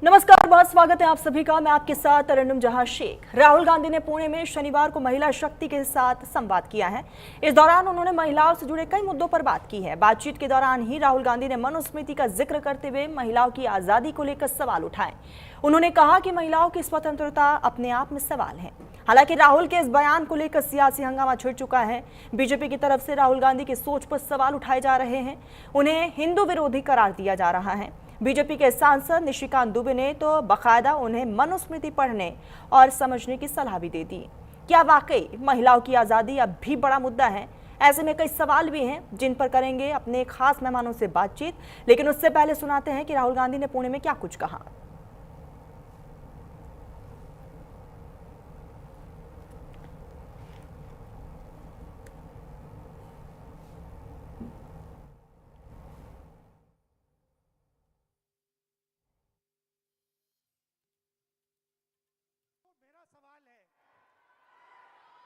नमस्कार, बहुत स्वागत है आप सभी का। मैं आपके साथ तरन्नुम जहां शेख। राहुल गांधी ने पुणे में शनिवार को महिला शक्ति के साथ संवाद किया है। इस दौरान उन्होंने महिलाओं से जुड़े कई मुद्दों पर बात की है। बातचीत के दौरान ही राहुल गांधी ने मनुस्मृति का जिक्र करते हुए महिलाओं की आजादी को लेकर सवाल उठाए। उन्होंने कहा कि महिलाओं की स्वतंत्रता अपने आप में सवाल है। हालांकि राहुल के इस बयान को लेकर सियासी हंगामा छिड़ चुका है। बीजेपी की तरफ से राहुल गांधी की सोच पर सवाल उठाए जा रहे हैं। उन्हें हिंदू विरोधी करार दिया जा रहा है। बीजेपी के सांसद निशिकांत दुबे ने तो बाकायदा उन्हें मनुस्मृति पढ़ने और समझने की सलाह भी दे दी। क्या वाकई महिलाओं की आज़ादी अब भी बड़ा मुद्दा है? ऐसे में कई सवाल भी हैं जिन पर करेंगे अपने खास मेहमानों से बातचीत, लेकिन उससे पहले सुनाते हैं कि राहुल गांधी ने पुणे में क्या कुछ कहा।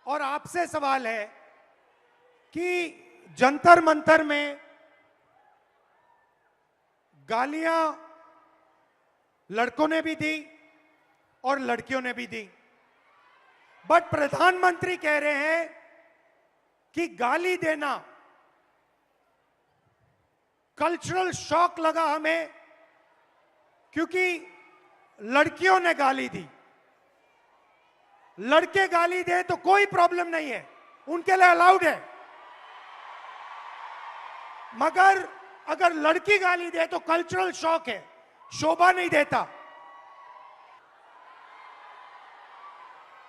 और आपसे सवाल है कि जंतर मंतर में गालियां लड़कों ने भी दी और लड़कियों ने भी दी, बट प्रधानमंत्री कह रहे हैं कि गाली देना कल्चरल शॉक लगा हमें क्योंकि लड़कियों ने गाली दी। लड़के गाली दे तो कोई प्रॉब्लम नहीं है, उनके लिए अलाउड है, मगर अगर लड़की गाली दे तो कल्चरल शॉक है, शोभा नहीं देता।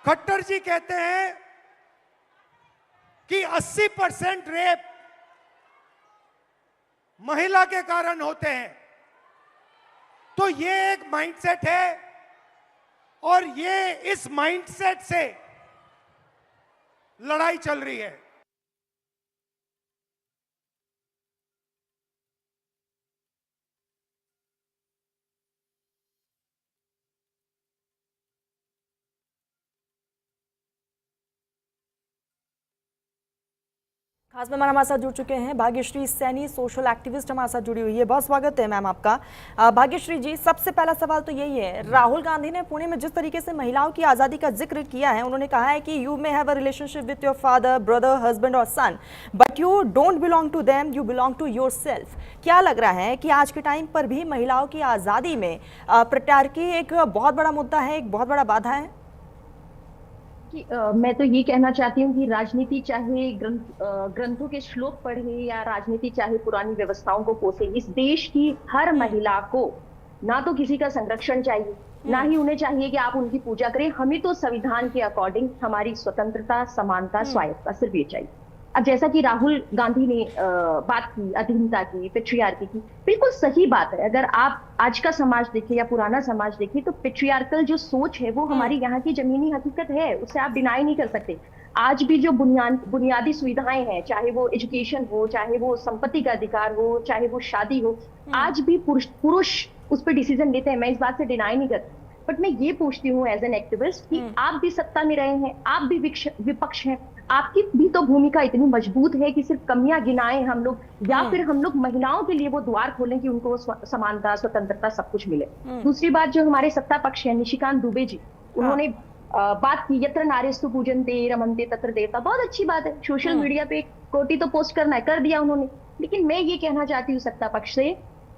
खट्टर जी कहते हैं कि 80% रेप महिला के कारण होते हैं, तो ये एक माइंडसेट है और ये इस माइंडसेट से लड़ाई चल रही है। खास मेहमान हमारे साथ जुड़ चुके हैं भाग्यश्री सैनी, सोशल एक्टिविस्ट हमारे साथ जुड़ी हुई है। बहुत स्वागत है मैम आपका। भाग्यश्री जी, सबसे पहला सवाल तो यही है, राहुल गांधी ने पुणे में जिस तरीके से महिलाओं की आज़ादी का जिक्र किया है, उन्होंने कहा है कि you may have a relationship with your father, brother, husband और son, but you don't belong to them, you belong to yourself. क्या लग रहा है कि आज के टाइम पर भी महिलाओं की आज़ादी में प्रटारकी एक बहुत बड़ा मुद्दा है, एक बहुत बड़ा बाधा है? मैं तो ये कहना चाहती हूँ कि राजनीति चाहे ग्रंथों के श्लोक पढ़े या राजनीति चाहे पुरानी व्यवस्थाओं को कोसे, इस देश की हर महिला को ना तो किसी का संरक्षण चाहिए, ना ही उन्हें चाहिए कि आप उनकी पूजा करें। हमें तो संविधान के अकॉर्डिंग हमारी स्वतंत्रता, समानता, स्वायत्तता सिर्फ ये चाहिए। अब जैसा कि राहुल गांधी ने बात की अधीनता की, पेट्रियार्की की, बिल्कुल सही बात है। अगर आप आज का समाज देखें या पुराना समाज देखें तो पेट्रियार्कल जो सोच है वो हमारी यहाँ की जमीनी हकीकत है, उसे आप डिनाई नहीं कर सकते। आज भी जो बुनियादी सुविधाएं हैं, चाहे वो एजुकेशन हो, चाहे वो संपत्ति का अधिकार हो, चाहे वो शादी हो, आज भी पुरुष उस पर डिसीजन लेते हैं। मैं इस बात से डिनाई नहीं करती, बट मैं ये पूछती हूँ एज एन एक्टिविस्ट कि आप भी सत्ता में रहे हैं, आप भी विपक्ष हैं, आपकी भी तो भूमिका इतनी मजबूत है कि सिर्फ कमियां गिनाएं हम लोग, या फिर हम लोग महिलाओं के लिए वो द्वार खोलें कि उनको समानता, स्वतंत्रता सब कुछ मिले। दूसरी बात, जो हमारे सत्ता पक्ष है, निशिकांत दुबे जी, उन्होंने बात की यत्र नारीस्तु पूजन्ते रमन्ते तत्र देवता। बहुत अच्छी बात है, सोशल मीडिया पे कोटी तो पोस्ट करना है, कर दिया उन्होंने। लेकिन मैं ये कहना चाहती हूँ सत्ता पक्ष से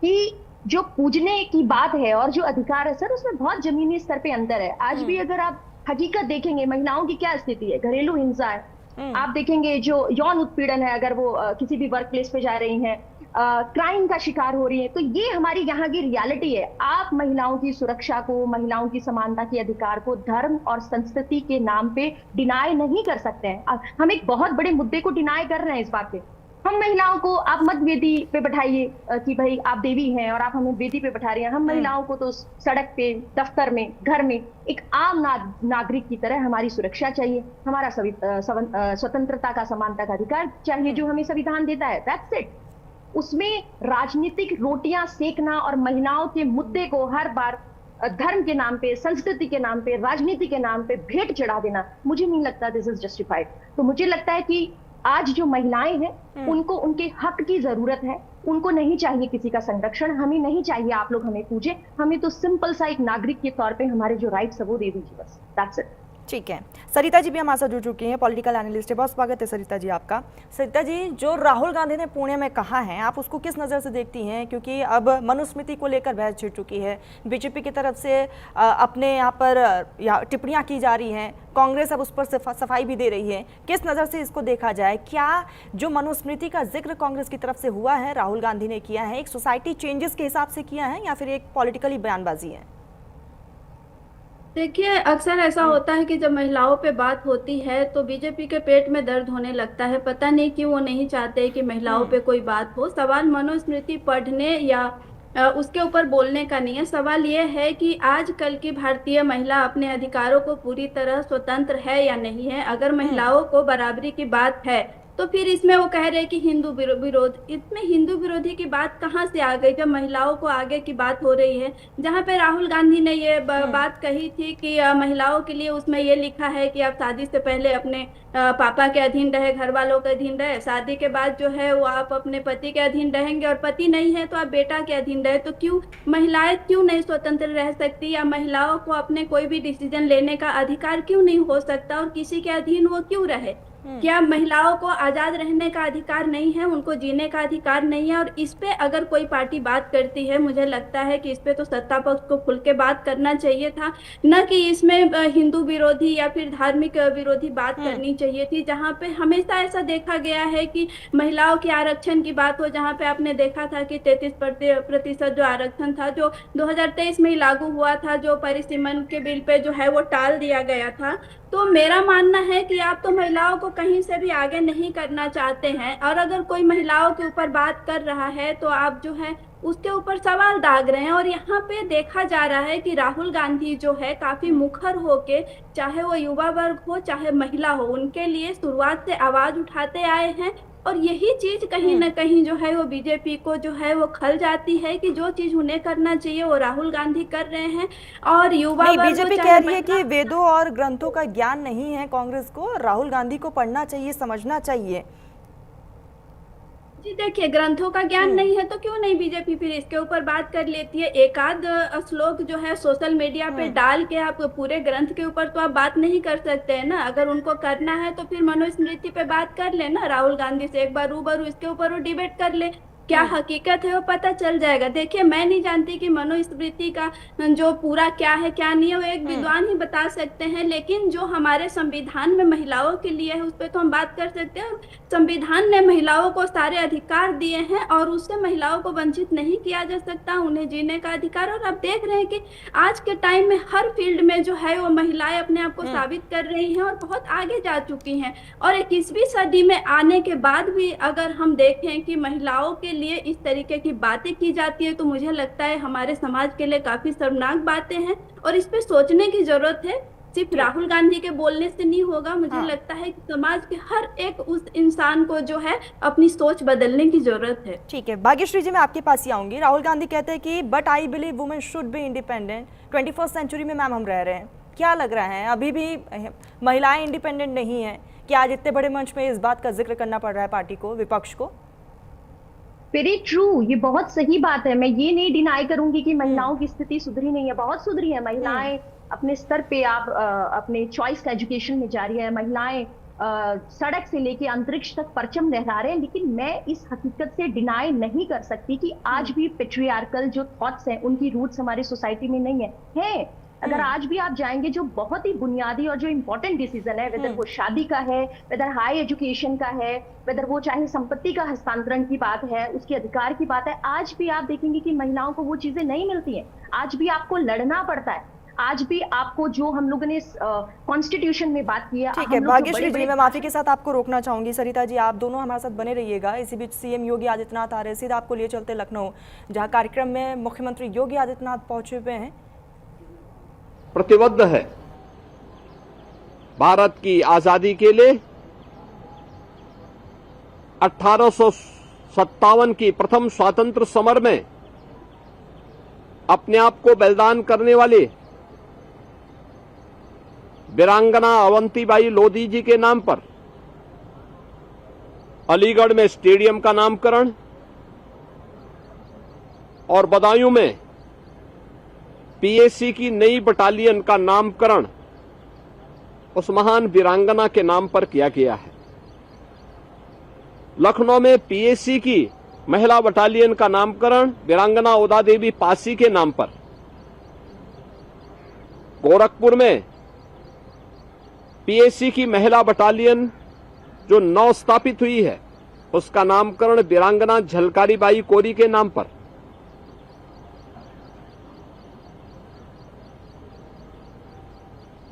कि जो पूजने की बात है और जो अधिकार है सर, उसमें बहुत जमीनी स्तर पे अंतर है। आज भी अगर आप हकीकत देखेंगे, महिलाओं की क्या स्थिति है, घरेलू हिंसा है, आप देखेंगे जो यौन उत्पीड़न है, अगर वो किसी भी वर्क प्लेस पे जा रही हैं, क्राइम का शिकार हो रही है, तो ये हमारी यहाँ की रियलिटी है। आप महिलाओं की सुरक्षा को, महिलाओं की समानता के अधिकार को धर्म और संस्कृति के नाम पे डिनाई नहीं कर सकते हैं। हम एक बहुत बड़े मुद्दे को डिनाई कर रहे हैं इस बात पे। हम महिलाओं को आप मत वेदी पे बैठाइए कि भाई आप देवी हैं और आप हमें वेदी पे बैठा रही हैं। हम महिलाओं को तो सड़क पे, दफ्तर में, घर में एक आम नागरिक की तरह हमारी सुरक्षा चाहिए, हमारा स्वतंत्रता का, समानता का अधिकार चाहिए जो हमें संविधान देता है। That's it. उसमें राजनीतिक रोटियां सेकना और महिलाओं के मुद्दे को हर बार धर्म के नाम पे, संस्कृति के नाम पे, राजनीति के नाम पे भेंट चढ़ा देना, मुझे नहीं लगता दिस इज जस्टिफाइड। तो मुझे लगता है कि आज जो महिलाएं हैं उनको उनके हक की जरूरत है, उनको नहीं चाहिए किसी का संरक्षण, हमें नहीं चाहिए आप लोग हमें पूजे, हमें तो सिंपल सा एक नागरिक के तौर पे हमारे जो राइट्स है वो दे दीजिए, बस दैट्स इट। ठीक है, सरिता जी भी हमारे साथ जुड़ चुकी हैं, पॉलिटिकल एनालिस्ट है। बहुत स्वागत है सरिता जी आपका। सरिता जी, जो राहुल गांधी ने पुणे में कहा है, आप उसको किस नज़र से देखती हैं? क्योंकि अब मनुस्मृति को लेकर बहस छिड़ चुकी है, बीजेपी की तरफ से अपने यहाँ पर टिप्पणियाँ की जा रही हैं, कांग्रेस अब उस पर सफाई भी दे रही है। किस नज़र से इसको देखा जाए? क्या जो मनुस्मृति का जिक्र कांग्रेस की तरफ से हुआ है, राहुल गांधी ने किया है, एक सोसाइटी चेंजेस के हिसाब से किया है या फिर एक पॉलिटिकली बयानबाजी है? देखिए, अक्सर ऐसा होता है कि जब महिलाओं पे बात होती है तो बीजेपी के पेट में दर्द होने लगता है। पता नहीं क्यों वो नहीं चाहते कि महिलाओं पे कोई बात हो। सवाल मनुस्मृति पढ़ने या उसके ऊपर बोलने का नहीं है। सवाल ये है कि आजकल की भारतीय महिला अपने अधिकारों को पूरी तरह स्वतंत्र है या नहीं है। अगर महिलाओं को बराबरी की बात है तो फिर इसमें वो कह रहे हैं कि हिंदू विरोध, इसमें हिंदू विरोधी की बात कहाँ से आ गई जब महिलाओं को आगे की बात हो रही है। जहाँ पे राहुल गांधी ने ये बात कही थी कि महिलाओं के लिए उसमें ये लिखा है कि आप शादी से पहले अपने पापा के अधीन रहे, घर वालों के अधीन रहे, शादी के बाद जो है वो आप अपने पति के अधीन रहेंगे और पति नहीं है तो आप बेटा के अधीन रहे। तो क्यों महिलाएं क्यों नहीं स्वतंत्र रह सकती, या महिलाओं को अपने कोई भी डिसीजन लेने का अधिकार क्यों नहीं हो सकता और किसी के अधीन वो क्यों रहे? क्या महिलाओं को आजाद रहने का अधिकार नहीं है, उनको जीने का अधिकार नहीं है? और इस पे अगर कोई पार्टी बात करती है, मुझे लगता है कि इस पे तो सत्ता पक्ष को खुल के बात करना चाहिए था, न कि इसमें हिंदू विरोधी या फिर धार्मिक विरोधी बात करनी चाहिए थी। जहाँ पे हमेशा ऐसा देखा गया है कि महिलाओं के आरक्षण की बात हो, जहाँ पे आपने देखा था कि 33% जो आरक्षण था जो 2023 में ही लागू हुआ था, जो परिसीमन के बिल पे जो है वो टाल दिया गया था। तो मेरा मानना है कि आप तो महिलाओं को कहीं से भी आगे नहीं करना चाहते हैं, और अगर कोई महिलाओं के ऊपर बात कर रहा है तो आप जो है उसके ऊपर सवाल दाग रहे हैं। और यहाँ पे देखा जा रहा है कि राहुल गांधी जो है काफी मुखर होके, चाहे वो युवा वर्ग हो चाहे महिला हो, उनके लिए शुरुआत से आवाज उठाते आए हैं। और यही चीज कहीं ना कहीं जो है वो बीजेपी को जो है वो खल जाती है कि जो चीज उन्हें करना चाहिए वो राहुल गांधी कर रहे हैं। और युवा वर्ग बीजेपी कह रही है कि वेदों और ग्रंथों का ज्ञान नहीं है कांग्रेस को, राहुल गांधी को पढ़ना चाहिए, समझना चाहिए। जी देखिए, ग्रंथों का ज्ञान नहीं है तो क्यों नहीं बीजेपी फिर इसके ऊपर बात कर लेती है। एक आध श्लोक जो है सोशल मीडिया पे डाल के आप पूरे ग्रंथ के ऊपर तो आप बात नहीं कर सकते हैं ना। अगर उनको करना है तो फिर मनुस्मृति पे बात कर ले ना, राहुल गांधी से एक बार रूबरू इसके ऊपर वो डिबेट कर ले, क्या हकीकत है वो पता चल जाएगा। देखिए, मैं नहीं जानती कि मनुस्मृति का जो पूरा क्या है क्या नहीं है, वो एक विद्वान ही बता सकते हैं। लेकिन जो हमारे संविधान में महिलाओं के लिए है उस पर तो हम बात कर सकते हैं। संविधान ने महिलाओं को सारे अधिकार दिए हैं और उससे महिलाओं को वंचित नहीं किया जा सकता, उन्हें जीने का अधिकार। और आप देख रहे हैं कि आज के टाइम में हर फील्ड में जो है वो महिलाएं अपने आप को साबित कर रही हैं और बहुत आगे जा चुकी हैं। और 21वीं सदी में आने के बाद भी अगर हम देखें कि महिलाओं के लिए इस तरीके की बातें की जाती है तो मुझे लगता है हमारे समाज के लिए काफी शर्मनाक बातें हैं और इस पे सोचने की जरूरत है। सिर्फ राहुल गांधी के बोलने से नहीं होगा, मुझे लगता है कि समाज के हर एक उस इंसान को जो है अपनी सोच बदलने की जरूरत है। ठीक है, भाग्यश्री जी मैं आपके पास ही आऊंगी। राहुल गांधी कहते हैं कि but I believe women should be independent. 21st century में मैम हम रह रहे हैं, क्या लग रहा है अभी भी महिलाएं इंडिपेंडेंट नहीं है? क्या आज इतने बड़े मंच में इस बात का जिक्र करना पड़ रहा है पार्टी को, विपक्ष को? वेरी ट्रू, ये बहुत सही बात है। मैं ये नहीं डिनाई करूंगी कि महिलाओं की स्थिति सुधरी नहीं है, बहुत सुधरी है। महिलाएं अपने स्तर पे आप अपने चॉइस का एजुकेशन में जारी है, महिलाएं सड़क से लेके अंतरिक्ष तक परचम लहरा रहे हैं। लेकिन मैं इस हकीकत से डिनाई नहीं कर सकती कि आज भी पेट्रियार्कल जो थॉट्स हैं उनकी रूट्स हमारी सोसाइटी में नहीं है। अगर आज भी आप जाएंगे, जो बहुत ही बुनियादी और जो इम्पोर्टेंट डिसीजन है, वेदर वो शादी का है, वेदर हाई एजुकेशन का है, वेदर वो चाहे संपत्ति का हस्तांतरण की बात है, उसके अधिकार की बात है, आज भी आप देखेंगे कि महिलाओं को वो चीजें नहीं मिलती हैं। आज भी आपको लड़ना पड़ता है, आज भी आपको जो हम लोगों ने कॉन्स्टिट्यूशन में बात की है। ठीक है भाग्यश्री जी, मैं माफी के साथ आपको रोकना चाहूंगी। सरिता जी, आप दोनों हमारे साथ बने रहिएगा। इसी बीच सीएम योगी आदित्यनाथ आ रहे हैं, सीधा आपको लिए चलते लखनऊ, जहाँ कार्यक्रम में मुख्यमंत्री योगी आदित्यनाथ पहुंचे हुए हैं। प्रतिबद्ध है भारत की आजादी के लिए। 1857 की प्रथम स्वातंत्र समर में अपने आप को बलिदान करने वाले वीरांगना अवंतीबाई लोधी जी के नाम पर अलीगढ़ में स्टेडियम का नामकरण, और बदायूं में पीएसी की नई बटालियन का नामकरण उस महान वीरांगना के नाम पर किया गया है। लखनऊ में पीएसी की महिला बटालियन का नामकरण वीरांगना उदा देवी पासी के नाम पर, गोरखपुर में पीएसी की महिला बटालियन जो नव स्थापित हुई है उसका नामकरण वीरांगना झलकारी बाई कोरी के नाम पर,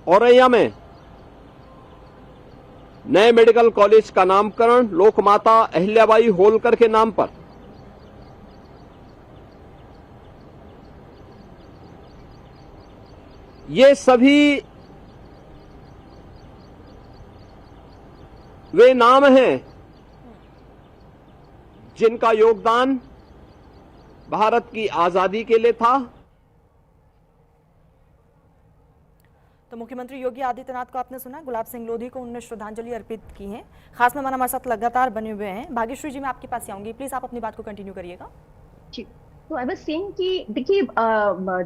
औरैया में नए मेडिकल कॉलेज का नामकरण लोकमाता अहिल्याबाई होलकर के नाम पर, ये सभी वे नाम हैं जिनका योगदान भारत की आजादी के लिए था। तो मुख्यमंत्री योगी आदित्यनाथ को आपने सुना, गुलाब सिंह लोधी को उन्होंने श्रद्धांजलि अर्पित की है। खास मेहमान हमारे साथ लगातार बने हुए हैं। भाग्यश्री जी, मैं आपके पास आऊंगी, प्लीज आप अपनी बात को कंटिन्यू करिएगा। जी, तो आई वाज सेइंग कि देखिए,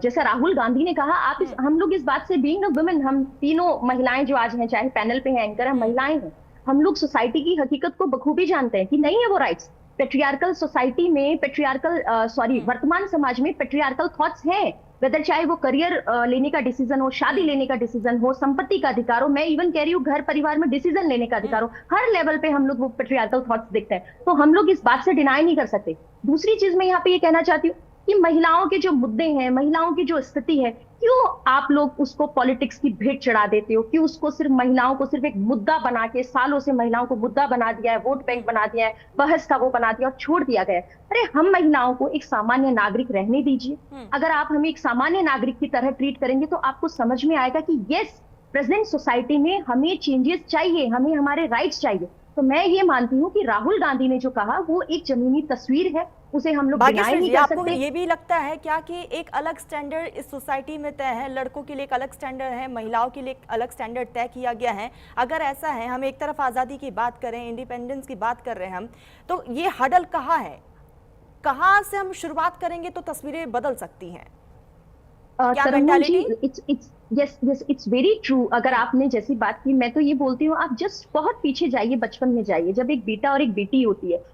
जैसा राहुल गांधी ने कहा, हम लोग इस बात से, बीइंग अ वुमेन, हम तीनों महिलाएं जो आज हैं, चाहे पैनल पे हैं, एंकर हैं, महिलाएं हैं, हम लोग सोसाइटी की हकीकत को बखूबी जानते हैं कि नहीं है वो राइट्स। पेट्रियार्कल सोसाइटी में, वर्तमान समाज में पेट्रियार्कल थॉट्स हैं, वेदर चाहे वो करियर लेने का डिसीजन हो, शादी लेने का डिसीजन हो, संपत्ति का अधिकार हो, मैं इवन कह रही हूँ घर परिवार में डिसीजन लेने का अधिकार हो, हर लेवल पे हम लोग वो पेट्रियार्कल थॉट्स देखते हैं। तो हम लोग इस बात से डिनाई नहीं कर सकते। दूसरी चीज मैं यहाँ पे ये कहना चाहती हूँ कि महिलाओं के जो मुद्दे हैं, महिलाओं की जो स्थिति है, क्यों आप लोग उसको पॉलिटिक्स की भेंट चढ़ा देते हो? क्यों उसको सिर्फ महिलाओं को सिर्फ एक मुद्दा बना के, सालों से महिलाओं को मुद्दा बना दिया है, वोट बैंक बना दिया है, बहस का वो बना दिया और छोड़ दिया गया है। अरे हम महिलाओं को एक सामान्य नागरिक रहने दीजिए। अगर आप हमें एक सामान्य नागरिक की तरह ट्रीट करेंगे तो आपको समझ में आएगा कि यस, प्रेजेंट सोसाइटी में हमें चेंजेस चाहिए, हमें हमारे राइट्स चाहिए। तो मैं ये मानती हूँ कि राहुल गांधी ने जो कहा वो एक जमीनी तस्वीर है, उसे हम लोग डिनाई नहीं कर आपको सकते। ये भी लगता है क्या कि एक अलग स्टैंडर्ड इस सोसाइटी में तय है, लड़कों के लिए एक अलग स्टैंडर्ड है, महिलाओं के लिए एक अलग स्टैंडर्ड तय किया गया है? अगर ऐसा है, हम एक तरफ आज़ादी की बात करें, इंडिपेंडेंस की बात कर रहे हैं हम, तो ये हडल कहाँ है? कहाँ से हम शुरुआत करेंगे तो तस्वीरें बदल सकती हैं? It's very true. अगर आपने जैसी बात की, मैं तो ये बोलती हूँ, आप जस्ट बहुत पीछे जाइए, बचपन में जाइए, जब एक बेटा और एक बेटी होती है।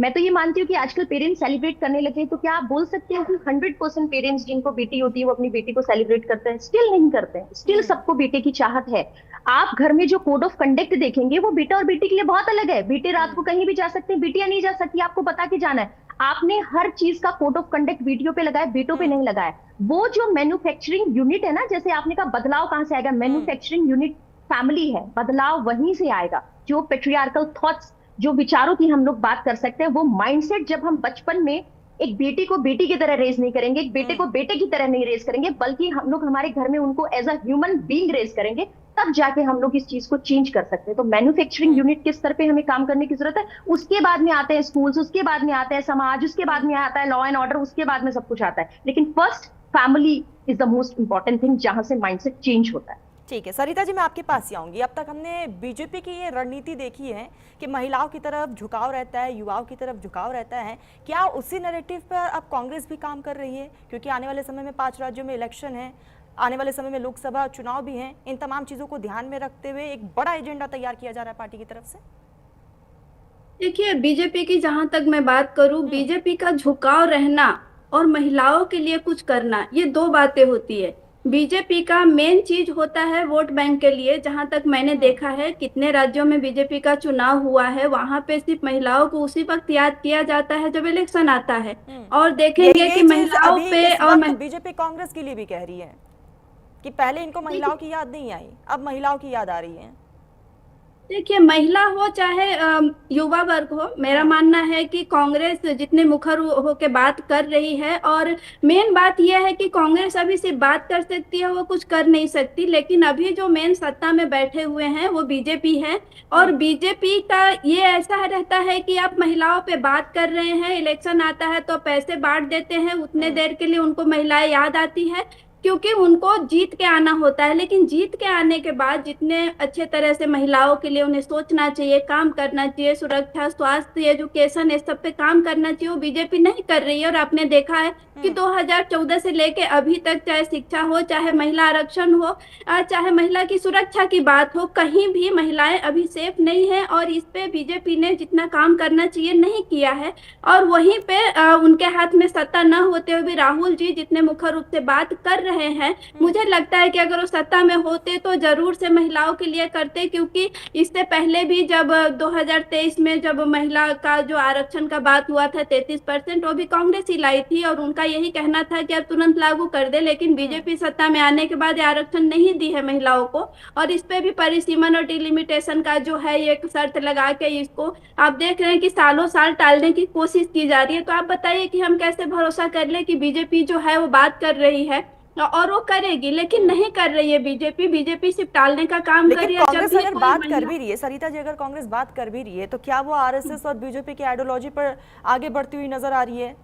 मैं तो ये मानती हूँ कि आजकल पेरेंट्स सेलिब्रेट करने लगे, तो क्या आप बोल सकते हो कि 100% पेरेंट्स जिनको बेटी होती है वो अपनी बेटी को सेलिब्रेट करते हैं? स्टिल नहीं करते हैं। स्टिल सबको बेटे की चाहत है। आप घर में जो कोड ऑफ कंडक्ट देखेंगे वो बेटा और बेटी के लिए बहुत अलग है। बेटे रात को कहीं भी जा सकते हैं, बेटियां नहीं जा सकती, आपको बता के जाना है। आपने हर चीज का कोड ऑफ कंडक्ट वीडियो पे लगाया, बेटों पे नहीं लगाया। वो जो मैन्युफैक्चरिंग यूनिट है ना, जैसे आपने कहा बदलाव कहां से आएगा, मैन्युफैक्चरिंग यूनिट फैमिली है, बदलाव वहीं से आएगा। जो पेट्रियार्कल थॉट्स, जो विचारों की हम लोग बात कर सकते हैं, वो माइंडसेट जब हम बचपन में एक बेटी को बेटी की तरह रेज नहीं करेंगे, एक बेटे को बेटे की तरह नहीं रेज करेंगे, बल्कि हम लोग हमारे घर में उनको as a human being raise करेंगे, तब जाके हम लोग इस चीज को चेंज कर सकते हैं। तो मैन्युफैक्चरिंग यूनिट के स्तर पे हमें काम करने की जरूरत है। उसके बाद में आते हैं स्कूल्स, उसके बाद में आता है समाज, उसके बाद में आता है लॉ एंड ऑर्डर, उसके बाद में सब कुछ आता है। लेकिन first family is the most important thing, जहां से माइंडसेट चेंज होता है। ठीक है सरिता जी, मैं आपके पास ही आऊंगी। अब तक हमने बीजेपी की ये रणनीति देखी है कि महिलाओं की तरफ झुकाव रहता है, युवाओं की तरफ झुकाव रहता है। क्या उसी नैरेटिव पर अब कांग्रेस भी काम कर रही है? क्योंकि आने वाले समय में 5 राज्यों में इलेक्शन है, आने वाले समय में लोकसभा चुनाव भी हैं। इन तमाम चीजों को ध्यान में रखते हुए एक बड़ा एजेंडा तैयार किया जा रहा है पार्टी की तरफ से। देखिए, बीजेपी की जहां तक मैं बात करूं, बीजेपी का झुकाव रहना और महिलाओं के लिए कुछ करना, ये दो बातें होती है। बीजेपी का मेन चीज होता है वोट बैंक के लिए। जहां तक मैंने देखा है, कितने राज्यों में बीजेपी का चुनाव हुआ है, वहां पे सिर्फ महिलाओं को उसी वक्त याद किया जाता है जब इलेक्शन आता है। और देखेंगे कि महिलाओं पे, और बीजेपी कांग्रेस के लिए भी कह रही है कि पहले इनको महिलाओं की याद नहीं आई, अब महिलाओं की याद आ रही है। देखिए, महिला हो चाहे युवा वर्ग हो, मेरा मानना है कि कांग्रेस जितने मुखर होकर बात कर रही है, और मेन बात यह है कि कांग्रेस अभी सिर्फ बात कर सकती है, वो कुछ कर नहीं सकती। लेकिन अभी जो मेन सत्ता में बैठे हुए हैं वो बीजेपी है। और बीजेपी का ये ऐसा रहता है कि आप महिलाओं पे बात कर रहे हैं, इलेक्शन आता है तो पैसे बांट देते हैं, उतने देर के लिए उनको महिलाएं याद आती है। क्योंकि उनको जीत के आना होता है। लेकिन जीत के आने के बाद जितने अच्छे तरह से महिलाओं के लिए उन्हें सोचना चाहिए, काम करना चाहिए, सुरक्षा, स्वास्थ्य, एजुकेशन, इस सब पे काम करना चाहिए, वो बीजेपी नहीं कर रही है। और आपने देखा है कि 2014 से लेके अभी तक, चाहे शिक्षा हो, चाहे महिला आरक्षण हो, चाहे महिला की सुरक्षा की बात हो, कहीं भी महिलाएं अभी सेफ नहीं है। और इस पे बीजेपी ने जितना काम करना चाहिए नहीं किया है। और वहीं पे उनके हाथ में सत्ता न होते हुए भी राहुल जी जितने मुख्य रूप से बात कर रहे हैं, मुझे लगता है कि अगर वो सत्ता में होते तो जरूर से महिलाओं के लिए करते। क्योंकि इससे पहले भी जब 2023 में जब महिला का जो आरक्षण का बात हुआ था 33%, वो भी कांग्रेस ही लाई थी और उनका यही कहना था कि अब तुरंत लागू कर दे। लेकिन बीजेपी सत्ता में आने के बाद आरक्षण नहीं दी है महिलाओं को, और इस पे भी परिसीमन और डिलिमिटेशन का जो है एक शर्त लगा के इसको आप देख रहे हैं कि सालों साल टालने की कोशिश की जा रही है। तो आप बताइए कि हम कैसे भरोसा कर ले कि बीजेपी जो है वो बात कर रही है और वो करेगी, लेकिन नहीं कर रही है बीजेपी सिर्फ टालने का काम कर रही है। कांग्रेस अगर बात कर भी रही है, सरिता जी, अगर कांग्रेस बात कर भी रही है तो क्या वो आरएसएस और बीजेपी की आइडियोलॉजी पर आगे बढ़ती हुई नजर आ रही है?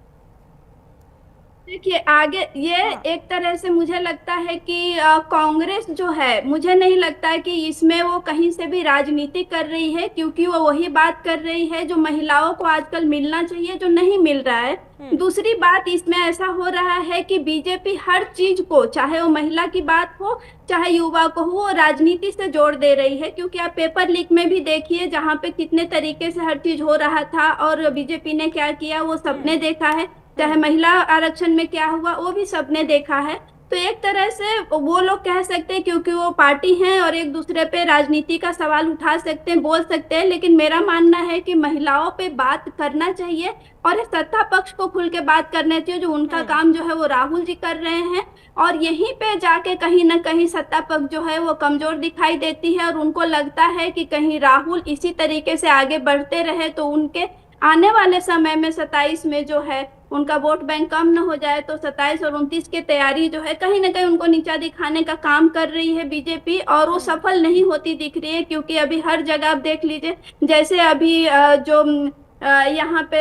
देखिए, आगे ये एक तरह से मुझे लगता है कि कांग्रेस जो है, मुझे नहीं लगता है कि इसमें वो कहीं से भी राजनीति कर रही है, क्योंकि वो वही बात कर रही है जो महिलाओं को आजकल मिलना चाहिए, जो नहीं मिल रहा है। दूसरी बात इसमें ऐसा हो रहा है कि बीजेपी हर चीज को, चाहे वो महिला की बात हो, चाहे युवा को हो, वो राजनीति से जोड़ दे रही है। क्योंकि आप पेपर लीक में भी देखिए, जहाँ पे कितने तरीके से हर चीज हो रहा था और बीजेपी ने क्या किया वो सबने देखा है। चाहे महिला आरक्षण में क्या हुआ वो भी सबने देखा है। तो एक तरह से वो लोग कह सकते हैं क्योंकि वो पार्टी हैं और एक दूसरे पे राजनीति का सवाल उठा सकते हैं, बोल सकते हैं। लेकिन मेरा मानना है कि महिलाओं पे बात करना चाहिए और सत्ता पक्ष को खुल के बात करना चाहिए। जो उनका काम जो है वो राहुल जी कर रहे हैं, और यहीं पे जाके कहीं ना कहीं सत्ता पक्ष जो है वो कमजोर दिखाई देती है। और उनको लगता है कि कहीं राहुल इसी तरीके से आगे बढ़ते रहे तो उनके आने वाले समय में 27 में जो है उनका वोट बैंक कम न हो जाए। तो 27 और 29 की तैयारी जो है कहीं ना कहीं उनको नीचा दिखाने का काम कर रही है बीजेपी, और वो सफल नहीं होती दिख रही है। क्योंकि अभी हर जगह आप देख लीजिए, जैसे अभी जो यहाँ पे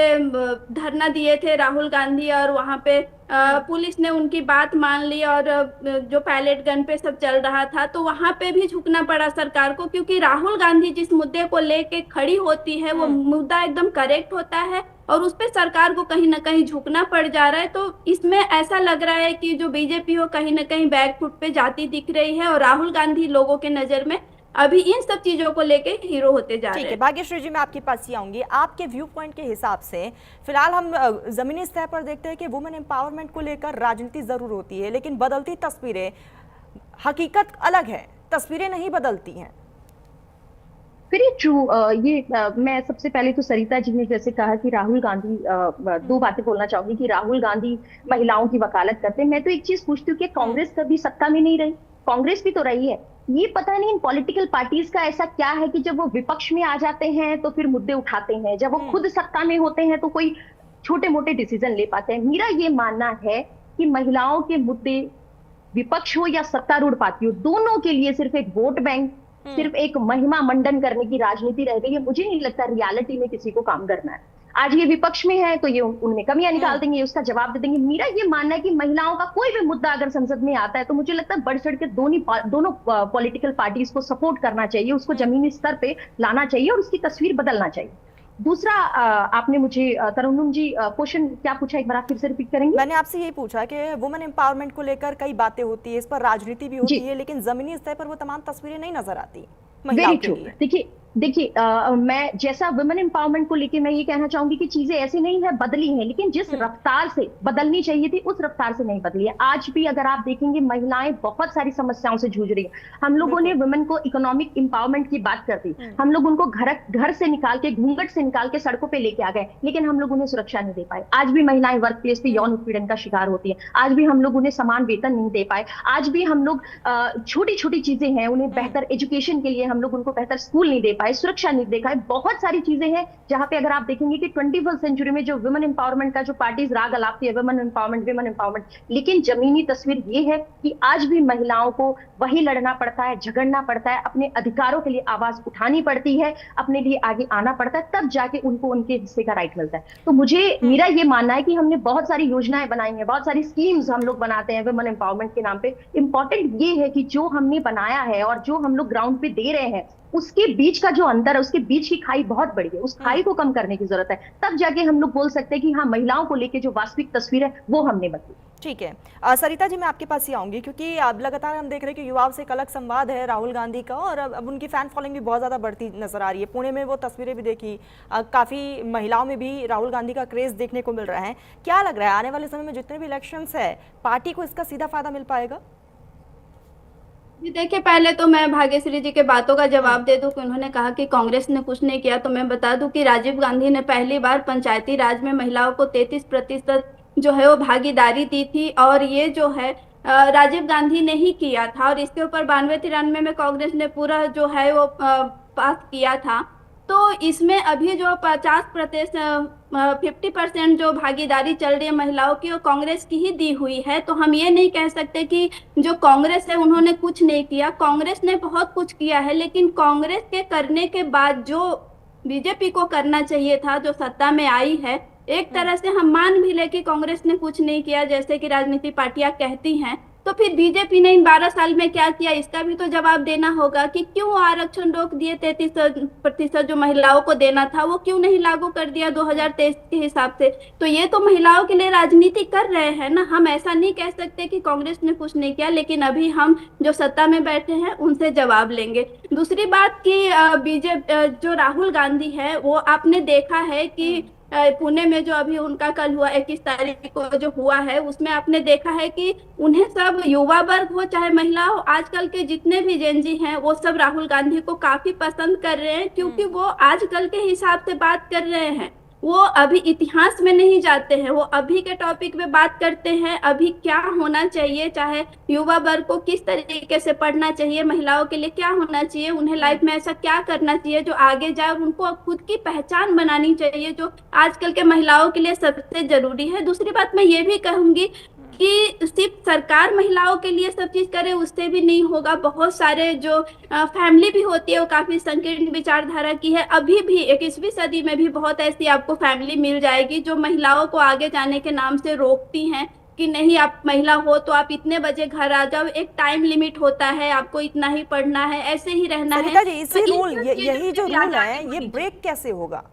धरना दिए थे राहुल गांधी, और वहाँ पे पुलिस ने उनकी बात मान ली, और जो पैलेट गन पे सब चल रहा था तो वहां पे भी झुकना पड़ा सरकार को। क्योंकि राहुल गांधी जिस मुद्दे को लेके खड़ी होती है वो मुद्दा एकदम करेक्ट होता है, और उस पे सरकार को कहीं ना कहीं झुकना पड़ जा रहा है। तो इसमें ऐसा लग रहा है कि जो बीजेपी हो कहीं ना कहीं बैक फुट पे जाती दिख रही है, और राहुल गांधी लोगों के नजर में अभी इन सब चीजों को लेके हीरो होते जा रहे हैं। ठीक है, भाग्यश्री जी, मैं आपके पास ही आऊंगी। आपके व्यू पॉइंट के हिसाब से फिलहाल हम जमीनी स्तर पर देखते हैं कि वुमेन एम्पावरमेंट को लेकर राजनीति जरूर होती है, लेकिन बदलती तस्वीरें, हकीकत अलग है, तस्वीरें नहीं बदलती हैं। Very true. मैं सबसे पहले तो सरिता जी ने जैसे कहा कि राहुल गांधी, दो बातें बोलना चाहूंगी कि राहुल गांधी महिलाओं की वकालत करते हैं। मैं तो एक चीज पूछती हूँ कि कांग्रेस कभी सत्ता में नहीं रही? कांग्रेस भी तो रही है। ये पता नहीं इन पॉलिटिकल पार्टीज का ऐसा क्या है कि जब वो विपक्ष में आ जाते हैं तो फिर मुद्दे उठाते हैं, जब वो खुद सत्ता में होते हैं तो कोई छोटे मोटे डिसीजन ले पाते हैं। मेरा ये मानना है कि महिलाओं के मुद्दे, विपक्ष हो या सत्तारूढ़ पार्टी हो, दोनों के लिए सिर्फ एक वोट बैंक, सिर्फ एक महिमा मंडन करने की राजनीति रह गई है। मुझे नहीं लगता रियलिटी में किसी को काम करना है। आज ये विपक्ष में है तो ये उनमें कमियां निकाल देंगे, उसका जवाब दे देंगे। मेरा ये मानना है कि महिलाओं का कोई भी मुद्दा अगर संसद में आता है तो मुझे लगता है बढ़ चढ़ के दोनों पॉलिटिकल पार्टीज को सपोर्ट करना चाहिए, उसको जमीनी स्तर पे लाना चाहिए और उसकी तस्वीर बदलना चाहिए। दूसरा, आपने मुझे तरन्नुम जी क्वेश्चन क्या पूछा, एक बार आप फिर से रिपीट करेंगे? मैंने आपसे यही पूछा कि वुमेन एम्पावरमेंट को लेकर कई बातें होती है, इस पर राजनीति भी होती है, लेकिन जमीनी स्तर पर वो तमाम तस्वीरें नहीं नजर आती महिलाओं के लिए। देखिए, मैं जैसा वुमेन एम्पावरमेंट को लेके मैं ये कहना चाहूंगी कि चीजें ऐसी नहीं है बदली हैं, लेकिन जिस रफ्तार से बदलनी चाहिए थी उस रफ्तार से नहीं बदली है। आज भी अगर आप देखेंगे महिलाएं बहुत सारी समस्याओं से जूझ रही है। हम लोगों ने वुमेन को इकोनॉमिक एम्पावरमेंट की बात कर दी, हम लोग उनको घर से निकाल के, घूंघट से निकाल के सड़कों पे लेके आ गए, लेकिन हम लोग उन्हें सुरक्षा नहीं दे पाए। आज भी महिलाएं वर्क प्लेस पे यौन उत्पीड़न का शिकार होती है। आज भी हम लोग उन्हें समान वेतन नहीं दे पाए। आज भी हम लोग छोटी छोटी चीजें हैं, उन्हें बेहतर एजुकेशन के लिए हम लोग उनको बेहतर स्कूल नहीं दे पाए, सुरक्षा नहीं दे पाए। बहुत सारी चीजें हैं जहां पे अगर आप देखेंगे कि 21वीं सेंचुरी में जो वुमेन एम्पावरमेंट का जो पार्टीज राग अलापती है, वुमेन एम्पावरमेंट, लेकिन जमीनी तस्वीर ये है कि आज भी महिलाओं को वही लड़ना पड़ता है, झगड़ना पड़ता है, अपने अधिकारों के लिए आवाज उठानी पड़ती है, अपने लिए आगे आना पड़ता है, तब जाके उनको उनके हिस्से का राइट मिलता है। तो मुझे मेरा ये मानना है कि हमने बहुत सारी योजनाएं बनाई हैं, बहुत सारी स्कीम्स हम लोग बनाते हैं वुमेन एम्पावरमेंट के नाम पे। इंपॉर्टेंट ये है कि जो हमने बनाया है और जो हम लोग ग्राउंड पे दे रहे हैं, उसके बीच का जो अंतर है, उसके बीच की खाई बहुत बड़ी है, उस खाई को कम करने की जरूरत है। तब जाके हम लोग बोल सकते हैं कि हाँ, महिलाओं को लेके जो वास्तविक तस्वीर है वो हमने बदली। ठीक है सरिता जी, मैं आपके पास ही आऊंगी क्योंकि अब लगातार हम देख रहे हैं कि युवाओं से एक अलग संवाद है राहुल गांधी का, और अब उनकी फैन फॉलोइंग भी बहुत ज़्यादा बढ़ती नजर आ रही है। पुणे में वो तस्वीरें भी देखी, काफ़ी महिलाओं में भी राहुल गांधी का क्रेज देखने को मिल रहा है। क्या लग रहा है आने वाले समय में जितने भी इलेक्शंस है, पार्टी को इसका सीधा फायदा मिल पाएगा? जी देखिए, पहले तो मैं भाग्यश्री जी के बातों का जवाब दे दूं कि उन्होंने कहा कि कांग्रेस ने कुछ नहीं किया। तो मैं बता दूं कि राजीव गांधी ने पहली बार पंचायती राज में महिलाओं को 33% जो है वो भागीदारी दी थी, और ये जो है राजीव गांधी ने ही किया था। और इसके ऊपर 92-93 में कांग्रेस ने पूरा जो है वो पास किया था। तो इसमें अभी जो 50% जो भागीदारी चल रही है महिलाओं की, वो कांग्रेस की ही दी हुई है। तो हम ये नहीं कह सकते कि जो कांग्रेस है उन्होंने कुछ नहीं किया। कांग्रेस ने बहुत कुछ किया है, लेकिन कांग्रेस के करने के बाद जो बीजेपी को करना चाहिए था, जो सत्ता में आई है, एक तरह से हम मान भी ले कि कांग्रेस ने कुछ नहीं किया जैसे कि राजनीतिक पार्टियां कहती हैं, तो फिर बीजेपी ने इन 12 साल में क्या किया, इसका भी तो जवाब देना होगा कि क्यों आरक्षण रोक दिए। 33% जो महिलाओं को देना था वो क्यों नहीं लागू कर दिया 2023 के हिसाब से। तो ये तो महिलाओं के लिए राजनीति कर रहे हैं ना। हम ऐसा नहीं कह सकते कि कांग्रेस ने कुछ नहीं किया, लेकिन अभी हम जो सत्ता में बैठे हैं उनसे जवाब लेंगे। दूसरी बात की बीजेपी जो राहुल गांधी है, वो आपने देखा है कि पुणे में जो अभी उनका कल हुआ 21 तारीख को जो हुआ है, उसमें आपने देखा है कि उन्हें सब युवा वर्ग हो चाहे महिला हो, आजकल के जितने भी जेनजी हैं वो सब राहुल गांधी को काफी पसंद कर रहे हैं, क्योंकि वो आजकल के हिसाब से बात कर रहे हैं। वो अभी इतिहास में नहीं जाते हैं, वो अभी के टॉपिक पे बात करते हैं। अभी क्या होना चाहिए, चाहे युवा वर्ग को किस तरीके से पढ़ना चाहिए, महिलाओं के लिए क्या होना चाहिए, उन्हें लाइफ में ऐसा क्या करना चाहिए जो आगे जाए, उनको खुद की पहचान बनानी चाहिए, जो आजकल के महिलाओं के लिए सबसे जरूरी है। दूसरी बात मैं ये भी कहूंगी कि सिर्फ सरकार महिलाओं के लिए सब चीज करे उससे भी नहीं होगा। बहुत सारे जो फैमिली भी होती है वो काफी संकीर्ण विचारधारा की है। अभी भी 21वीं सदी में भी बहुत ऐसी आपको फैमिली मिल जाएगी जो महिलाओं को आगे जाने के नाम से रोकती हैं कि नहीं, आप महिला हो तो आप इतने बजे घर आ जाओ, एक टाइम लिमिट होता है, आपको इतना ही पढ़ना है, ऐसे ही रहना है। इसी रूल, यही जो रूल है, ये ब्रेक कैसे होगा?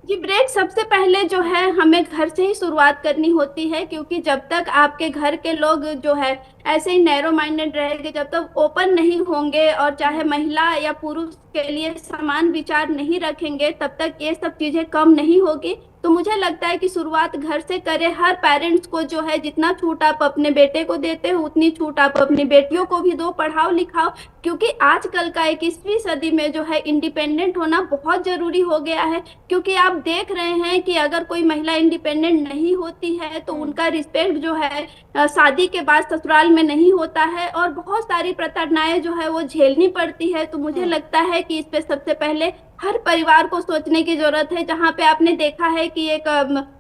जी, ब्रेक सबसे पहले जो है हमें घर से ही शुरुआत करनी होती है, क्योंकि जब तक आपके घर के लोग जो है ऐसे ही नैरो माइंडेड रहेंगे, जब तक ओपन नहीं होंगे और चाहे महिला या पुरुष के लिए समान विचार नहीं रखेंगे, तब तक ये सब चीजें कम नहीं होगी। तो मुझे लगता है कि शुरुआत घर से करें। हर पेरेंट्स को जो है जितना छूट आप अपने बेटे को देते हो उतनी छूट आप अपनी बेटियों को भी दो, पढ़ाओ लिखाओ, क्योंकि आजकल का 21वीं सदी में जो है इंडिपेंडेंट होना बहुत जरूरी हो गया है। क्योंकि आप देख रहे हैं कि अगर कोई महिला इंडिपेंडेंट नहीं होती है तो उनका रिस्पेक्ट जो है शादी के बाद ससुराल में नहीं होता है, और बहुत सारी प्रताड़नाएं जो है वो झेलनी पड़ती है। तो मुझे लगता है कि इस पे सबसे पहले हर परिवार को सोचने की जरूरत है। जहाँ पे आपने देखा है कि एक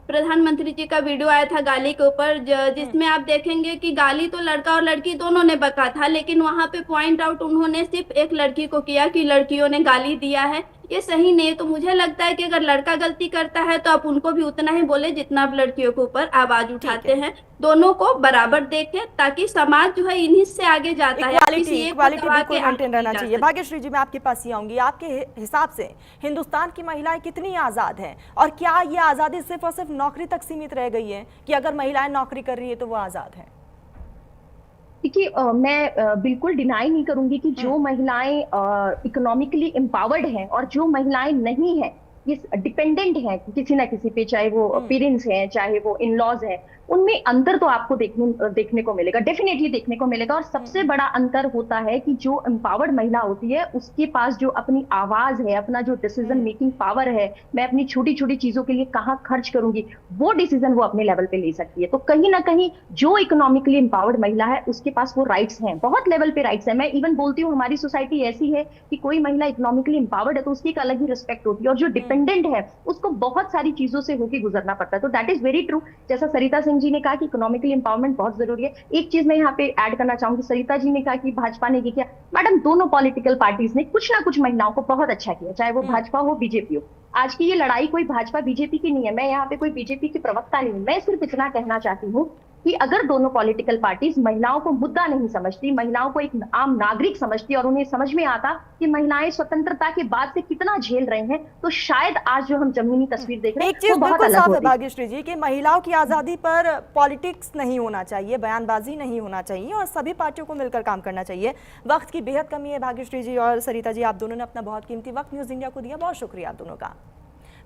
प्रधानमंत्री जी का वीडियो आया था गाली के ऊपर, जिसमें आप देखेंगे कि गाली तो लड़का और लड़की दोनों ने बका था, लेकिन वहां पे पॉइंट आउट उन्होंने सिर्फ एक लड़की को किया कि लड़कियों ने गाली दिया है, ये सही नहीं है। तो मुझे लगता है कि अगर लड़का गलती करता है तो आप उनको भी उतना ही बोले जितना आप लड़कियों के ऊपर आवाज उठाते हैं। दोनों को बराबर देखें ताकि समाज जो है इन्हीं से आगे जाता है। इक्वालिटी बिल्कुल मेंटेन रहना चाहिए। भाग्यश्री जी, मैं आपके पास ही आऊंगी। आपके हिसाब से हिंदुस्तान की महिलाएं कितनी आजाद हैं, और क्या ये आजादी सिर्फ और सिर्फ नौकरी तक सीमित रह गई है कि अगर महिलाएं नौकरी कर रही है तो वो आजाद है? देखिए, मैं बिल्कुल डिनाई नहीं करूंगी कि जो महिलाएं इकोनॉमिकली एम्पावर्ड हैं और जो महिलाएं नहीं हैं, ये डिपेंडेंट हैं किसी ना किसी पे, चाहे वो पेरेंट्स हैं, चाहे वो इन लॉज हैं, उनमें अंतर तो आपको देखने को मिलेगा, डेफिनेटली देखने को मिलेगा। और सबसे बड़ा अंतर होता है कि जो एम्पावर्ड महिला होती है उसके पास जो अपनी आवाज है, अपना जो डिसीजन मेकिंग पावर है, मैं अपनी छोटी छोटी चीजों के लिए कहाँ खर्च करूंगी, वो डिसीजन वो अपने लेवल पे ले सकती है। तो कहीं ना कहीं जो इकोनॉमिकली एम्पावर्ड महिला है उसके पास वो राइट्स हैं, बहुत लेवल पे राइट्स है। मैं इवन बोलती हूँ हमारी सोसाइटी ऐसी है कि कोई महिला इकोनॉमिकली एम्पावर्ड है तो उसकी एक अलग ही रिस्पेक्ट होती है, और जो डिपेंडेंट है उसको बहुत सारी चीजों से होकर गुजरना पड़ता है। तो दैट इज वेरी ट्रू। जैसा सरिता सिंह जी ने कहा कि इकोनॉमिकली एम्पावरमेंट बहुत जरूरी है। एक चीज मैं यहाँ पे ऐड करना चाहूंगी, सरिता जी ने कहा कि भाजपा ने किया, मैडम दोनों पॉलिटिकल पार्टीज ने कुछ ना कुछ महिलाओं को बहुत अच्छा किया, चाहे वो भाजपा हो बीजेपी हो। आज की ये लड़ाई कोई भाजपा बीजेपी की नहीं है, मैं यहाँ पे कोई बीजेपी की प्रवक्ता नहीं हूं, मैं सिर्फ इतना कहना चाहती हूँ कि अगर दोनों पॉलिटिकल पार्टीज महिलाओं को मुद्दा नहीं समझती, महिलाओं को एक आम नागरिक समझती और उन्हें समझ में आता कि महिलाएं स्वतंत्रता के बाद से कितना झेल रहे हैं, तो शायद आज जो हम जमीनी तस्वीर देख रहे एक हैं चीज वो बहुत बिल्कुल अलग साफ है होती। भाग्यश्री जी कि महिलाओं की आजादी पर पॉलिटिक्स नहीं होना चाहिए, बयानबाजी नहीं होना चाहिए और सभी पार्टियों को मिलकर काम करना चाहिए। वक्त की बेहद कमी है भाग्यश्री जी और सरिता जी, आप दोनों ने अपना बहुत कीमती वक्त न्यूज इंडिया को दिया, बहुत शुक्रिया आप दोनों का।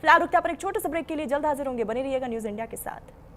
फिलहाल रुकते हैं पर एक छोटे से ब्रेक के लिए, जल्द हाजिर होंगे, बने रहिएगा न्यूज इंडिया के साथ।